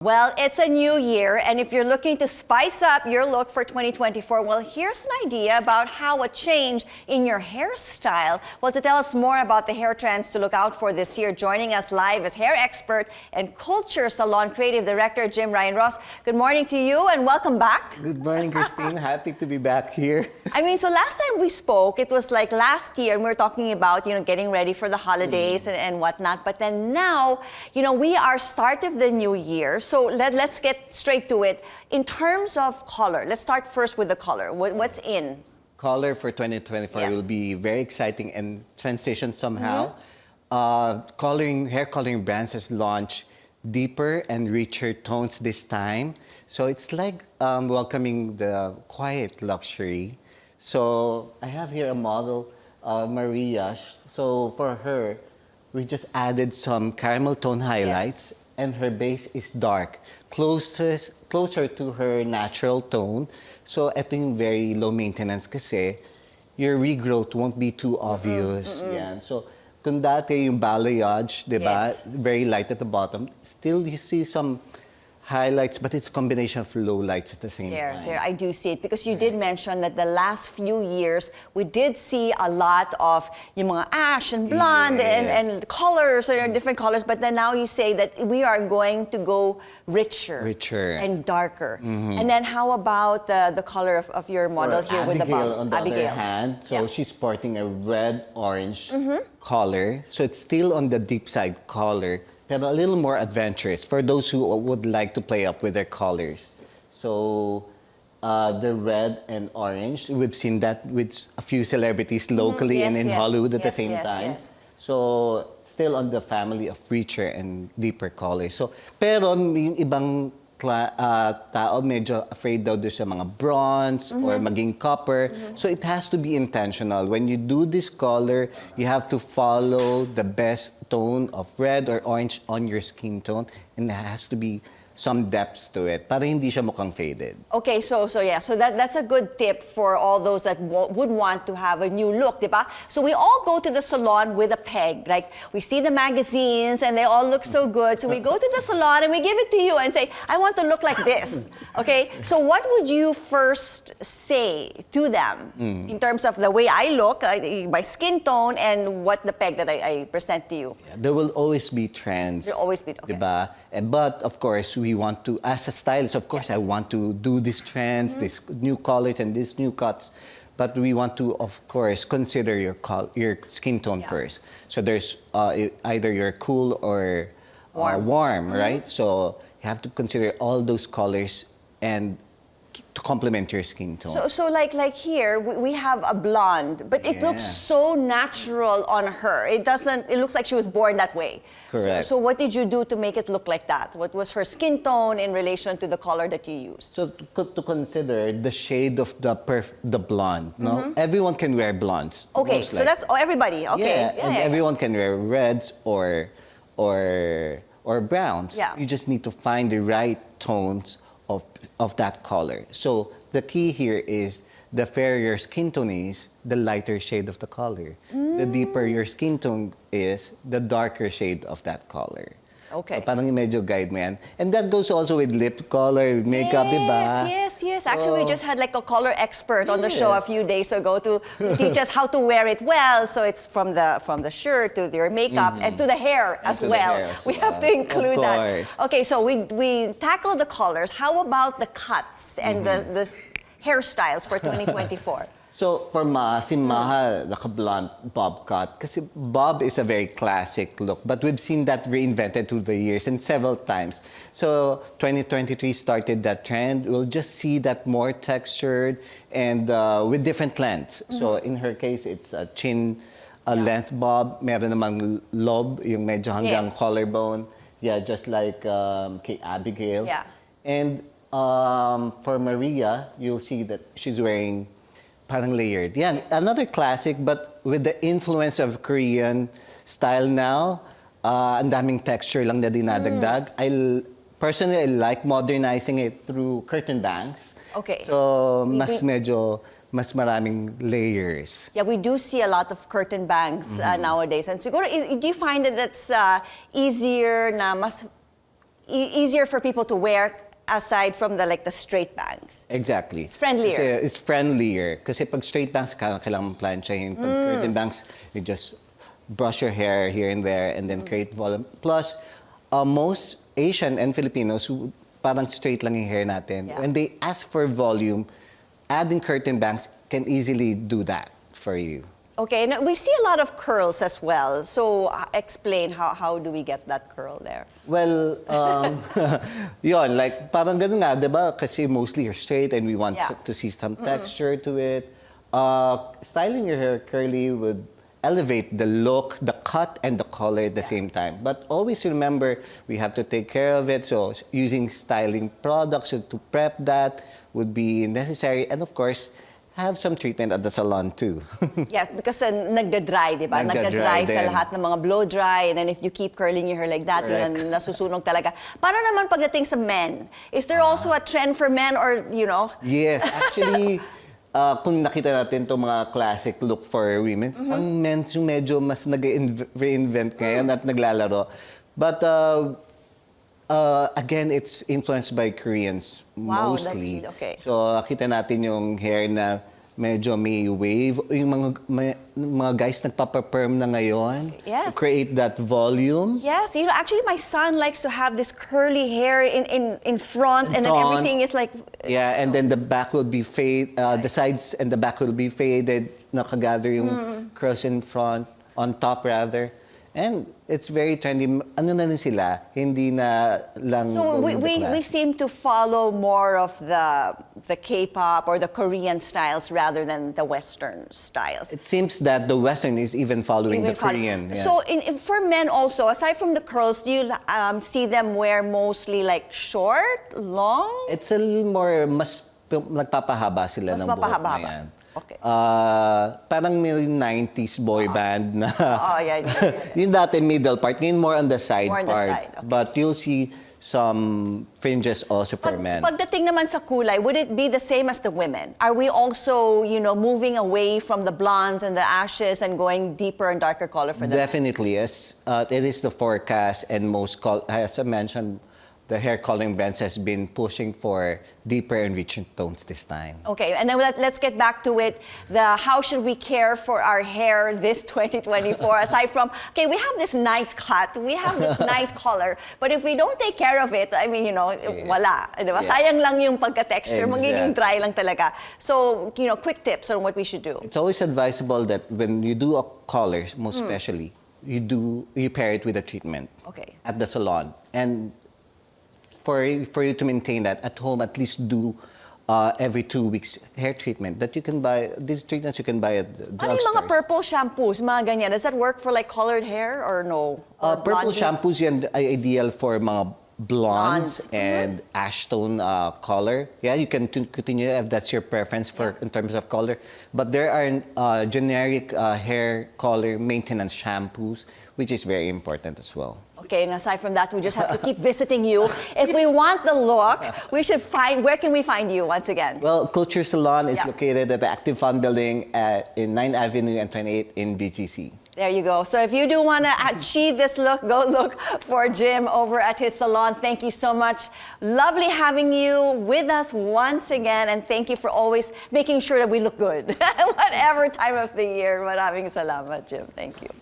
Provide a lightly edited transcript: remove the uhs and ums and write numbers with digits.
Well, it's a new year, and if you're looking to spice up your look for 2024, well, here's an idea about how a change in your hairstyle. Well, to tell us more about the hair trends to look out for this year, joining us live is hair expert and culture salon creative director Jim Ryan Ross. Good morning to you, and welcome back. Good morning, Christine. Happy to be back here. I mean, so last time we spoke, it was like last year, and we were talking about, getting ready for the holidays and whatnot. But then now, we are start of the new year. So let's get straight to it. In terms of color, let's start first with the color. What's in? Color for 2024 Yes. will be very exciting and transition somehow. Hair coloring brands has launched deeper and richer tones this time. So it's like welcoming the quiet luxury. So I have here a model, Maria. So for her, we just added some caramel tone highlights. Yes. And her base is dark, closer to her natural tone. So ito yung very low maintenance kasi your regrowth won't be too obvious. Yan. So kung dati yung balayage, di ba, Yes. very light at the bottom, still you see some highlights, but it's combination of low lights at the same time. There, I do see it because you did mention that the last few years we did see a lot of yung mga ash and blonde Yes. and colors and different colors, but then now you say that we are going to go richer and darker. And then how about the color of your model For here with the Abigail, bump? on the other hand, so Yeah. she's sporting a red-orange collar. So it's still on the deep side color, pero a little more adventurous for those who would like to play up with their colors. So the red and orange, we've seen that with a few celebrities locally and in Hollywood at the same time. Yes. So still on the family of richer and deeper colors. So pero yung ibang tao medyo afraid daw doon sa mga bronze or maging copper. So it has to be intentional. When you do this color, you have to follow the best tone of red or orange on your skin tone, and there has to be some depth to it para hindi siya mukhang faded. Okay, so that's a good tip for all those that would want to have a new look, diba? So we all go to the salon with a peg. Like we see the magazines and they all look so good. So we go to the salon and we give it to you and say, I want to look like this. Okay? So what would you first say to them in terms of the way I look, my skin tone, and what the peg that I present to you? Yeah, there will always be trends. There will always be, okay. Diba? But of course, we want to, as a stylist, of course, I want to do these trends, these new colors and these new cuts. But we want to, of course, consider your skin tone first. So there's either you're cool or warm, right? So you have to consider all those colors and to complement your skin tone. So like here, we have a blonde, but it looks so natural on her. It looks like she was born that way. Correct. So what did you do to make it look like that? What was her skin tone in relation to the color that you used? So to consider the shade of the blonde, no? Everyone can wear blondes. Okay, most so likely. that's everybody. Okay. Yeah, and everyone can wear reds or browns. Yeah. You just need to find the right tones of that color. So the key here is the fairer your skin tone is, the lighter shade of the color. The deeper your skin tone is, the darker shade of that color. Okay. So parang medyo guide mo yan. And that goes also with lip color, with makeup, diba? Yes. Actually, we just had like a color expert on the show a few days ago to teach us how to wear it well. So it's from the shirt to your makeup and to the hair as well. We have to include that. Okay, so we tackle the colors. How about the cuts and the hairstyles for 2024? So for si Maha, naka-blonde bob cut. Kasi bob is a very classic look, but we've seen that reinvented through the years and several times. So 2023 started that trend. We'll just see that more textured and with different lengths. So in her case, it's a chin length bob. Meron namang lob, yung medyo hanggang collarbone. Yeah, just like kay Abigail. Yeah. And for Maria, you'll see that she's wearing parang layered. Yeah, another classic, but with the influence of Korean style now, ang daming texture lang na dinadagdag. Personally, I like modernizing it through curtain bangs. Okay. So, mas maraming layers. Yeah, we do see a lot of curtain bangs nowadays. And siguro, do you find that that's easier na mas easier for people to wear aside from the straight bangs. Exactly. It's friendlier. Kasi it's friendlier. Kasi pag straight bangs, kailangan planchahin. Pag curtain bangs, you just brush your hair here and there and then create volume. Plus, most Asian and Filipinos, parang straight lang yung hair natin. Yeah. When they ask for volume, adding curtain bangs can easily do that for you. Okay, now we see a lot of curls as well. So explain how do we get that curl there? Well, yun, like parang ganun nga, di ba? Kasi mostly you're straight and we want Yeah. to see some texture to it. Styling your hair curly would elevate the look, the cut, and the color at the same time. But always remember, we have to take care of it. So using styling products to prep that would be necessary. And of course, have some treatment at the salon too. Yeah, because nagda-dry, di ba? Nagda-dry Nagda-dry sa din. lahat ng mga blow dry, and then if you keep curling your hair like that, yun ang nasusunog talaga. Paano naman pagdating sa men? Is there also a trend for men or, Yes, actually, kung nakita natin itong mga classic look for women, ang men yung medyo mas nag-reinvent ngayon at naglalaro. But again, it's influenced by Koreans Wow, mostly. that's okay. So, kita natin yung hair na medyo may wave. Yung mga guys nagpapaperm na ngayon. Yes. To create that volume. Yes, actually my son likes to have this curly hair in front, and then front. everything is like... Yeah, and then the back will be the sides and the back will be faded. Nakagather yung curls in front, on top rather. And it's very trendy. Ano na rin sila, hindi na lang So going with the we class. seem to follow more of the K-pop or the Korean styles rather than the Western styles. It seems that the Western is even following the Korean. Yeah. So for men also, aside from the curls, do you see them wear mostly like short, long? It's a little more, mas nagpapahaba sila Mas ng buhok mapahaba-haba. ngayon. Okay. Parang may 90s boy band na Yeah. yung dati middle part, ngayon more on the side More on the part. side, okay. But you'll see some fringes also for men. Pagdating naman sa kulay, would it be the same as the women? Are we also, moving away from the blondes and the ashes and going deeper and darker color for them? Definitely, yes. It is the forecast, and as I mentioned, the hair coloring brands has been pushing for deeper and richer tones this time. Okay, and then let's get back to it. How should we care for our hair this 2024? Aside from, okay, we have this nice cut, we have this nice color, but if we don't take care of it, I mean, wala. Diba? Yeah. Sayang lang yung pagka-texture, magiging Exactly. dry lang talaga. So, quick tips on what we should do. It's always advisable that when you do a color, most especially, you pair it with a treatment. Okay. At the salon. And for you to maintain that at home, at least do every 2 weeks hair treatment that you can buy. These treatments you can buy at Ano yung mga drugstores. purple shampoos, mga ganyan? Does that work for colored hair or no? Or Purple blondies? shampoos yan ay ideal for mga blondes and ash tone color. Yeah, you can continue if that's your preference in terms of color. But there are generic hair color maintenance shampoos, which is very important as well. Okay, and aside from that, we just have to keep visiting you. If we want the look, where can we find you once again? Well, Culture Salon is Yeah. located at the Active Fund Building in 9th Avenue and 28 in BGC. There you go. So if you do want to achieve this look, go look for Jim over at his salon. Thank you so much. Lovely having you with us once again, and thank you for always making sure that we look good. Whatever time of the year. Maraming salamat, Jim. Thank you.